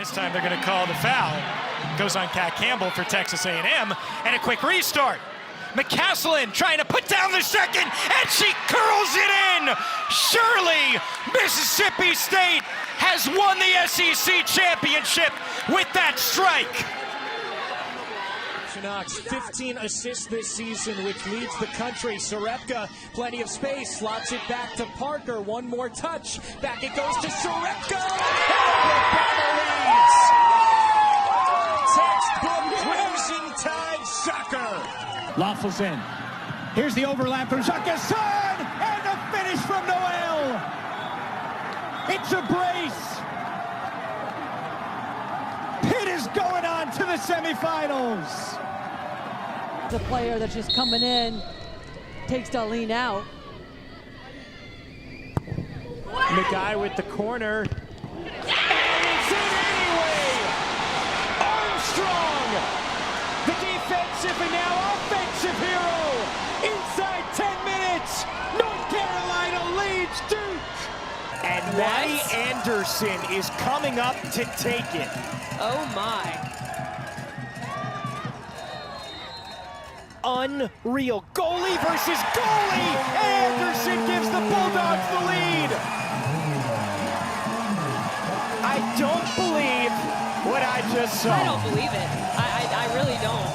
This time they're going to call the foul. Goes on Kat Campbell for Texas A&M, and a quick restart. McCaslin trying to put down the second, and she curls it in! Surely, Mississippi State has won the SEC championship with that strike. Knox, 15 assists this season, which leads the country. Sarepka, plenty of space, slots it back to Parker. One more touch. Back it goes to Sarepka. Textbook Crimson Tide soccer. Lawful's in. Here's the overlap from Shaka Son, and the finish from Noel. It's a brace. Pitt is going on to the semifinals. The player that's just coming in takes Darlene out. McGuy with the corner. And it's in anyway! Armstrong! The defensive and now offensive hero! Inside 10 minutes, North Carolina leads Duke! And Maddie Anderson is coming up to take it. Oh my. Unreal. Goalie versus goalie! Anderson gives the Bulldogs the lead! I don't believe what I just saw. I don't believe it. I really don't.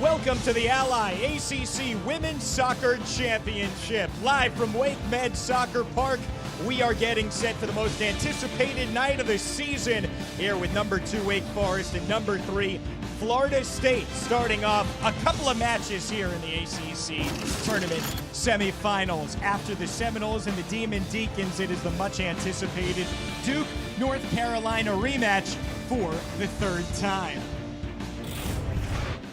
Welcome to the Ally ACC Women's Soccer Championship. Live from Wake Med Soccer Park, we are getting set for the most anticipated night of the season here with number 2 Wake Forest and number 3 Florida State, starting off a couple of matches here in the ACC tournament semifinals. After the Seminoles and the Demon Deacons, it is the much anticipated Duke North Carolina rematch for the 3rd time.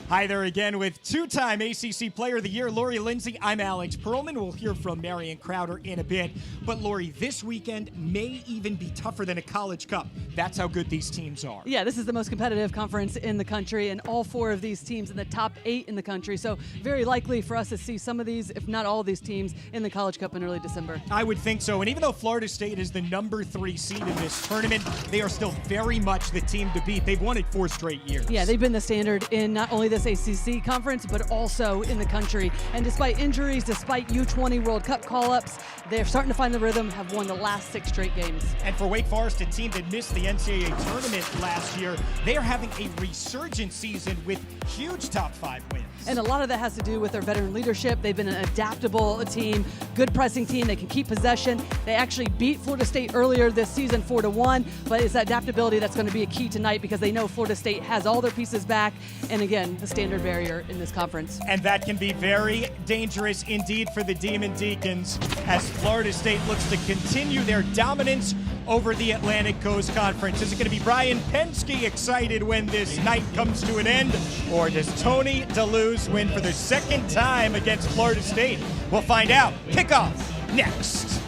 Hi there again with 2-time ACC Player of the Year, Lori Lindsay. I'm Alex Perlman. We'll hear from Marion Crowder in a bit. But Lori, this weekend may even be tougher than a College Cup. That's how good these teams are. Yeah, this is the most competitive conference in the country, and all 4 of these teams in the top 8 in the country. So very likely for us to see some of these, if not all of these teams, in the College Cup in early December. I would think so. And even though Florida State is the number 3 seed in this tournament, they are still very much the team to beat. They've won it 4 straight years. Yeah, they've been the standard in not only this ACC conference, but also in the country. And despite injuries, despite U20 World Cup call-ups, they're starting to find the rhythm, have won the last 6 straight games. And for Wake Forest, a team that missed the NCAA tournament last year, they are having a resurgent season with huge top 5 wins. And a lot of that has to do with their veteran leadership. They've been an adaptable team, good pressing team. They can keep possession. They actually beat Florida State earlier this season 4-1, but it's that adaptability that's going to be a key tonight because they know Florida State has all their pieces back. And again, the standard barrier in this conference. And that can be very dangerous indeed for the Demon Deacons as Florida State looks to continue their dominance over the Atlantic Coast Conference. Is it going to be Brian Penske excited when this night comes to an end? Or does Tony DeLuz win for the 2nd time against Florida State? We'll find out. Kickoff next.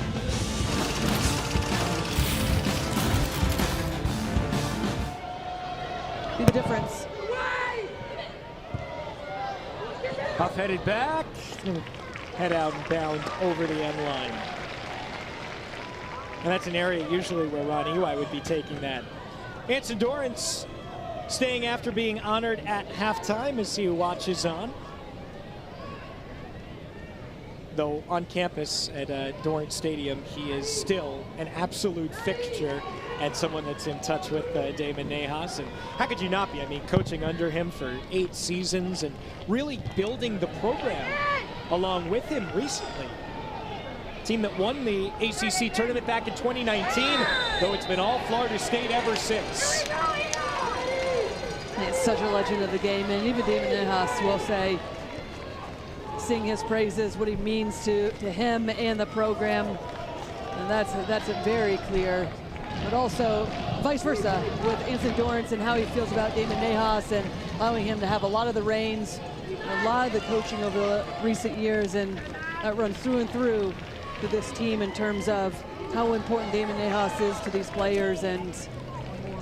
Be the difference. Huff headed back, head out and bound over the end line. And that's an area usually where Ron Ewai would be taking that. Anson Dorrance staying after being honored at halftime as he watches on. Though on campus at Dorrance Stadium, he is still an absolute fixture and someone that's in touch with Damon Nahas. And how could you not be? I mean, coaching under him for 8 seasons and really building the program along with him recently. Team that won the ACC tournament back in 2019, though it's been all Florida State ever since. He's such a legend of the game, and even Damon Nahas will say, sing his praises, what he means to him and the program, and that's very clear. But also vice versa with Anthony Dorrance and how he feels about Damon Nahas and allowing him to have a lot of the reins, a lot of the coaching over the recent years, and that runs through and through to this team in terms of how important Damon Nahas is to these players and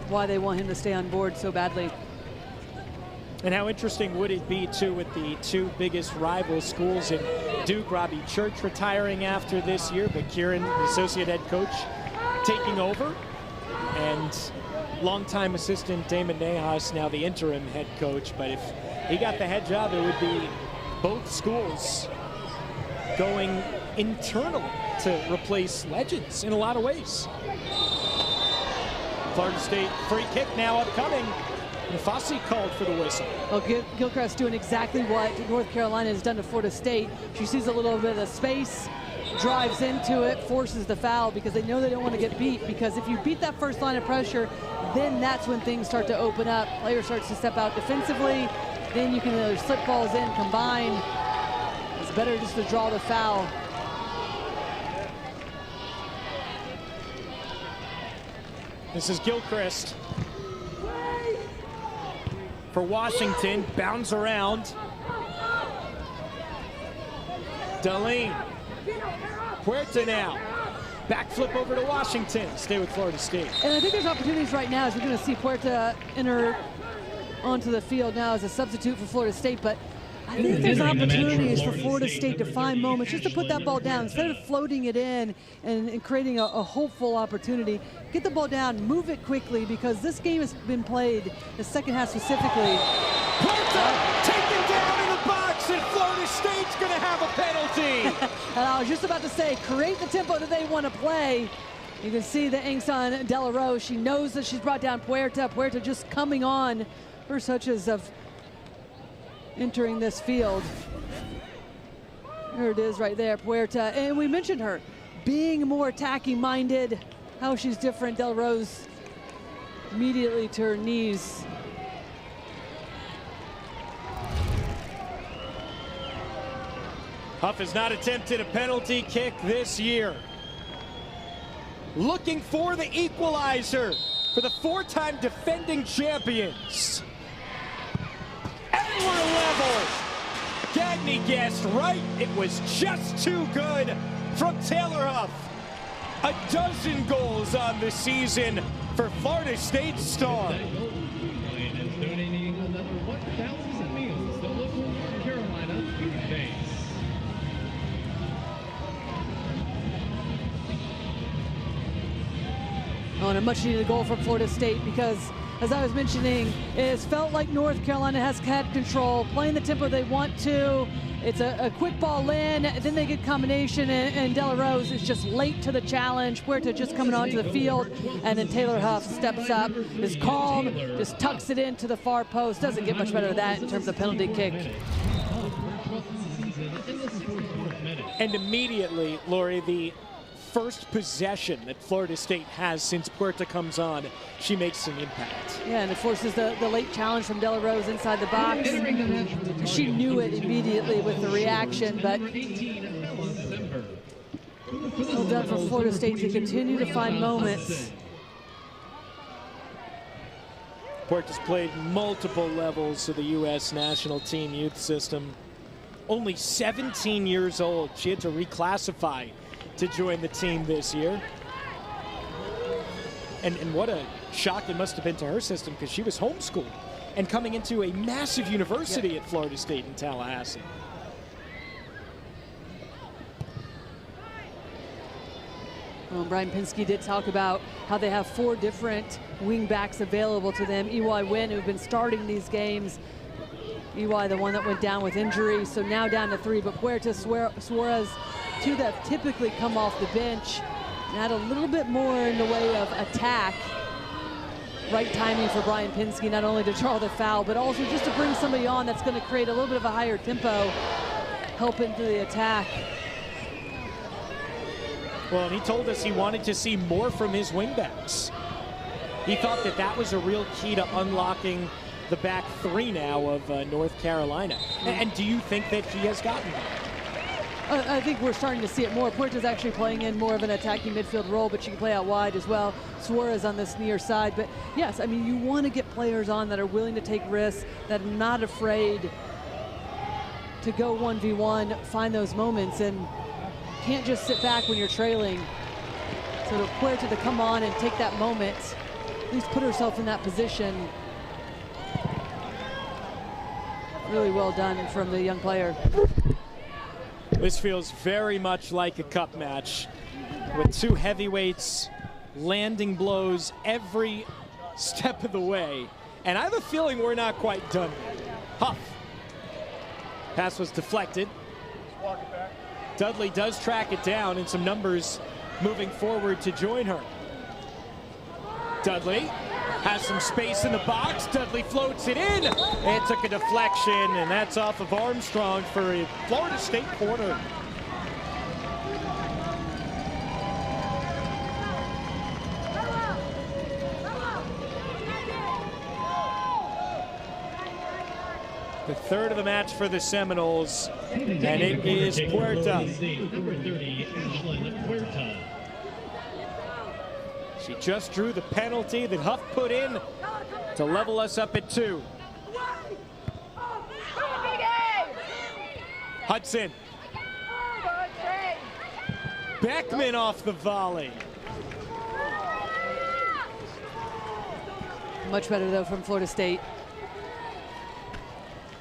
why they want him to stay on board so badly. And how interesting would it be, too, with the two biggest rival schools in Duke, Robbie Church retiring after this year, but Kieran, the associate head coach, taking over, and longtime assistant Damon Nahas, now the interim head coach. But if he got the head job, it would be both schools going internal to replace legends in a lot of ways. Florida State free kick now upcoming. Nafasi called for the whistle. Well, Gilchrist doing exactly what North Carolina has done to Florida State. She sees a little bit of space, drives into it, forces the foul because they know they don't want to get beat, because if you beat that first line of pressure, then that's when things start to open up. Player starts to step out defensively, then you can either slip balls in, combine. It's better just to draw the foul. This is Gilchrist for Washington, bounds around. Darlene, Puerta now, backflip over to Washington, stay with Florida State. And I think there's opportunities right now as we're going to see Puerta enter onto the field now as a substitute for Florida State, but I think there's opportunities for Florida State to find moments just to put that ball down instead of floating it in and creating a hopeful opportunity. Get the ball down, move it quickly, because this game has been played, the second half specifically. Puerta taken down in the box, and Florida State's going to have a penalty. And I was just about to say, create the tempo that they want to play. You can see the angst on De La Rose. She knows that she's brought down Puerta. Puerta just coming on for touches of entering this field. There it is right there, Puerta. And we mentioned her being more attacking minded, how she's different. Del Rose immediately to her knees. Huff has not attempted a penalty kick this year. Looking for the equalizer for the four-time defending champions. And we're level. Gagne guessed right. It was just too good from Taylor Huff. 12 goals on the season for Florida State star. Donating another 1,000 meals to local North Carolina food banks. On a much needed goal from Florida State, because as I was mentioning, it's felt like North Carolina has had control, playing the tempo they want to. It's a quick ball in, then they get combination, and De La Rose is just late to the challenge. Puerta just coming onto the field, and then Taylor Huff steps up, is calm, just tucks it into the far post. Doesn't get much better than that in terms of penalty kick. And immediately, Lori, the first possession that Florida State has since Puerta comes on, she makes an impact. Yeah, and it forces the late challenge from De La Rose inside the box. She knew it immediately with the reaction, but well done for Florida State to continue to find moments. Puerta's played multiple levels of the U.S. national team youth system. Only 17 years old. She had to reclassify to join the team this year. And what a shock it must have been to her system, because she was homeschooled and coming into a massive university at Florida State in Tallahassee. Well, Brian Pinsky did talk about how they have 4 different wing backs available to them. EY Wynn, who've been starting these games. EY, the one that went down with injury, so now down to 3. But Puerta, Suarez, 2 that typically come off the bench, and add a little bit more in the way of attack. Right timing for Brian Pinsky, not only to draw the foul, but also just to bring somebody on that's going to create a little bit of a higher tempo, help into the attack. Well, and he told us he wanted to see more from his wingbacks. He thought that that was a real key to unlocking the back 3 now of North Carolina. And do you think that he has gotten that? I think we're starting to see it more. Puerta's actually playing in more of an attacking midfield role, but she can play out wide as well. Suarez on this near side. But yes, I mean, you want to get players on that are willing to take risks, that are not afraid to go 1v1, find those moments, and can't just sit back when you're trailing. So to Puerta to come on and take that moment, at least put herself in that position. Really well done from the young player. This feels very much like a cup match with two heavyweights landing blows every step of the way. And I have a feeling we're not quite done. Huff. Pass was deflected. Dudley does track it down, and some numbers moving forward to join her. Dudley has some space in the box. Dudley floats it in. It took a deflection, and that's off of Armstrong for a Florida State corner. The third of the match for the Seminoles, and it is Puerta. Number 30, Ashlyn Puerta. She just drew the penalty that Huff put in to level us up at 2. Hudson. Beckman off the volley. Much better though from Florida State.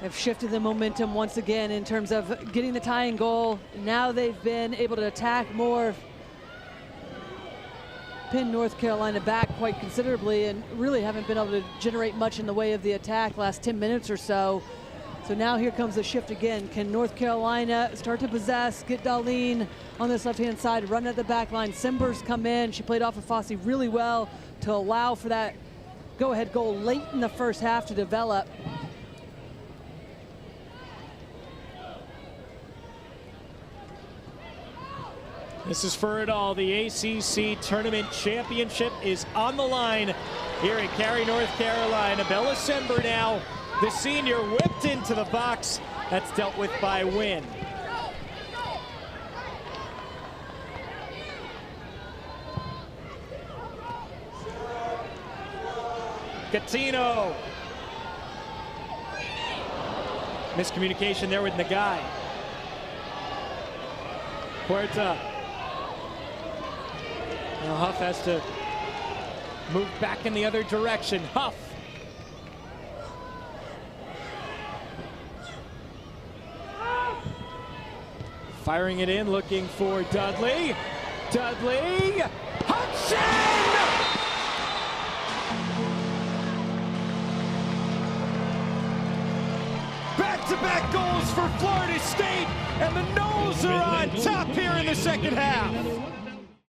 Have shifted the momentum once again in terms of getting the tying goal. Now they've been able to attack more, pin North Carolina back quite considerably, and really haven't been able to generate much in the way of the attack last 10 minutes or so. So now here comes the shift again. Can North Carolina start to possess, get Darlene on this left-hand side, run at the back line. Simbers come in. She played off of Fossey really well to allow for that go-ahead goal late in the first half to develop. This is for it all. The ACC Tournament Championship is on the line here in Cary, North Carolina. Bella Sember now, the senior, whipped into the box. That's dealt with by Wynn. Catino. Miscommunication there with Nagai. Puerta. Now Huff has to move back in the other direction. Huff. Firing it in, looking for Dudley. Dudley. Hudson! Back-to-back goals for Florida State, and the Noles are on top here in the second half.